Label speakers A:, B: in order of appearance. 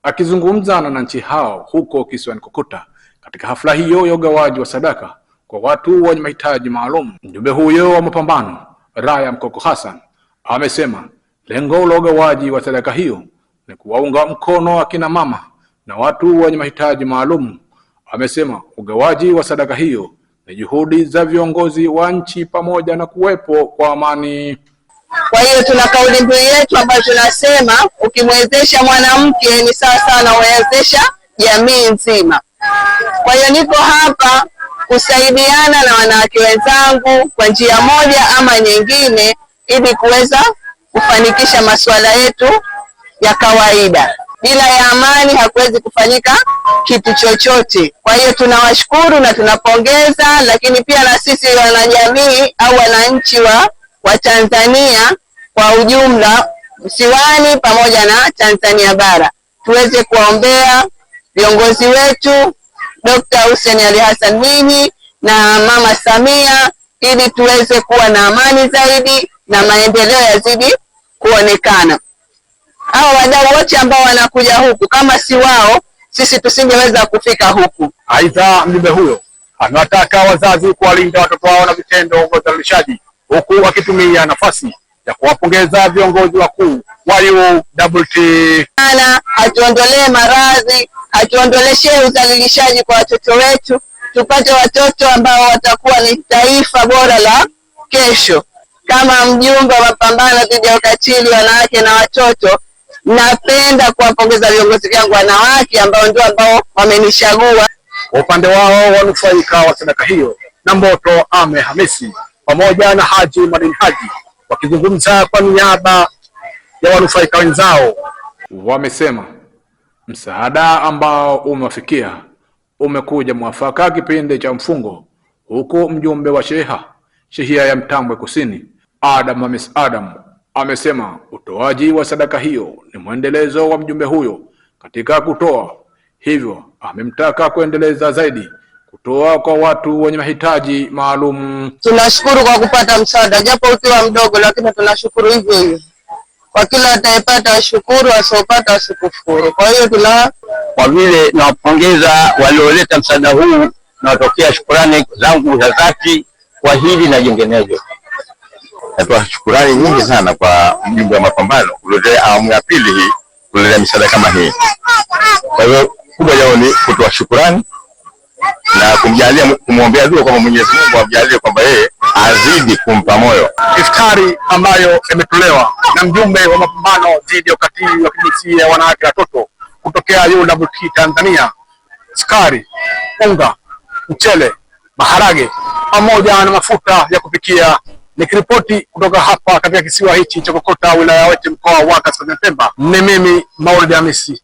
A: Akizungumza na wananchi hao huko kisiwani Kokota katika hafla hiyo ya ugawaji wa sadaka kwa watu wenye mahitaji maalum, mjumbe huyo wa mapambano Raya Mkoko Hassan amesema lengo la ugawaji wa sadaka hiyo ni kuwaunga mkono akina mama na watu wenye mahitaji maalum. Amesema ugawaji wa sadaka hiyo ni juhudi za viongozi wa nchi pamoja na kuwepo kwa amani.
B: Kwa hiyo tuna kauli mbiu yetu ambayo tunasema ukimwezesha mwanamke ni sawa sawa na kuwezesha jamii nzima. Kwa hiyo niko hapa kusaidiana na wanawake wenzangu kwa njia moja ama nyingine ili kuweza kufanikisha masuala yetu ya kawaida. Bila ya amani hakuwezi kufanyika kitu chochote. Kwa hiyo tunawashukuru na tunapongeza, lakini pia na sisi wanajamii au wananchi wa Tanzania kwa ujumla, visiwani pamoja na Tanzania bara, tuweze kuombea viongozi wetu Dr. Hussein Ali Hassan Mwinyi na Mama Samia ili tuweze kuwa na amani zaidi na maendeleo yazidi kuonekana. Hao wadau wote ambao wanakuja huku, kama si wao sisi tusingeweza kufika huku.
A: Aidha, mjumbe huyo anawataka wazazi kuwalinda watoto wao na vitendo vya udhalilishaji, huku wakitumia nafasi ya kuwapongeza viongozi wakuu wa UWT.
B: Atuondolee maradhi, atuondoleshe udhalilishaji kwa watoto wetu, tupate watoto ambao watakuwa ni taifa bora la kesho. Kama mjumbe wa mapambano dhidi ya ukatili wanawake na watoto, napenda kuwapongeza viongozi wangu wanawake ambao ndio ambao wamenichagua.
A: Kwa upande wao wanufaika wa sadaka hiyo na Mboto Ame Hamisi pamoja na Haji Madini Haji wakizungumza kwa niaba ya wanufaika wenzao, wamesema msaada ambao umewafikia umekuja mwafaka kipindi cha mfungo, huku mjumbe wa shehia ya Mtambwe Kusini Adam Hamis Adam amesema utoaji wa sadaka hiyo ni mwendelezo wa mjumbe huyo katika kutoa, hivyo amemtaka kuendeleza zaidi kutoa kwa watu wenye mahitaji maalum.
B: Tunashukuru kwa kupata msaada japo ukiwa mdogo, lakini tunashukuru hivyo hivyo. Kwa kila atayepata ashukuru, asiyopata asikufuru. Kwa hiyo
C: kwa vile nawapongeza walioleta msaada huu, nawatokea shukrani zangu za dhati kwa hili na jinginevyo.
D: Natoa shukrani nyingi sana kwa mjumbe wa mapambano kuletea awamu ya pili hii, kuletea misaada kama hii. Kwa hiyo kubwa yao ni kutoa shukrani na kumjalia, kumwombea dua kwamba Mwenyezi Mungu amjalie kwamba yeye azidi kumpa moyo.
A: Iftari ambayo imetolewa na mjumbe wa mapambano dhidi ya ukatili wa kijinsia wanawake watoto kutokea UWT Tanzania, sukari, unga, mchele, maharage pamoja na mafuta ya kupikia. Nikiripoti kutoka hapa katika kisiwa hichi cha Kokota, wilaya ya Wete, mkoa wa Kaskazini Pemba, ni mimi Maulid Hamisi.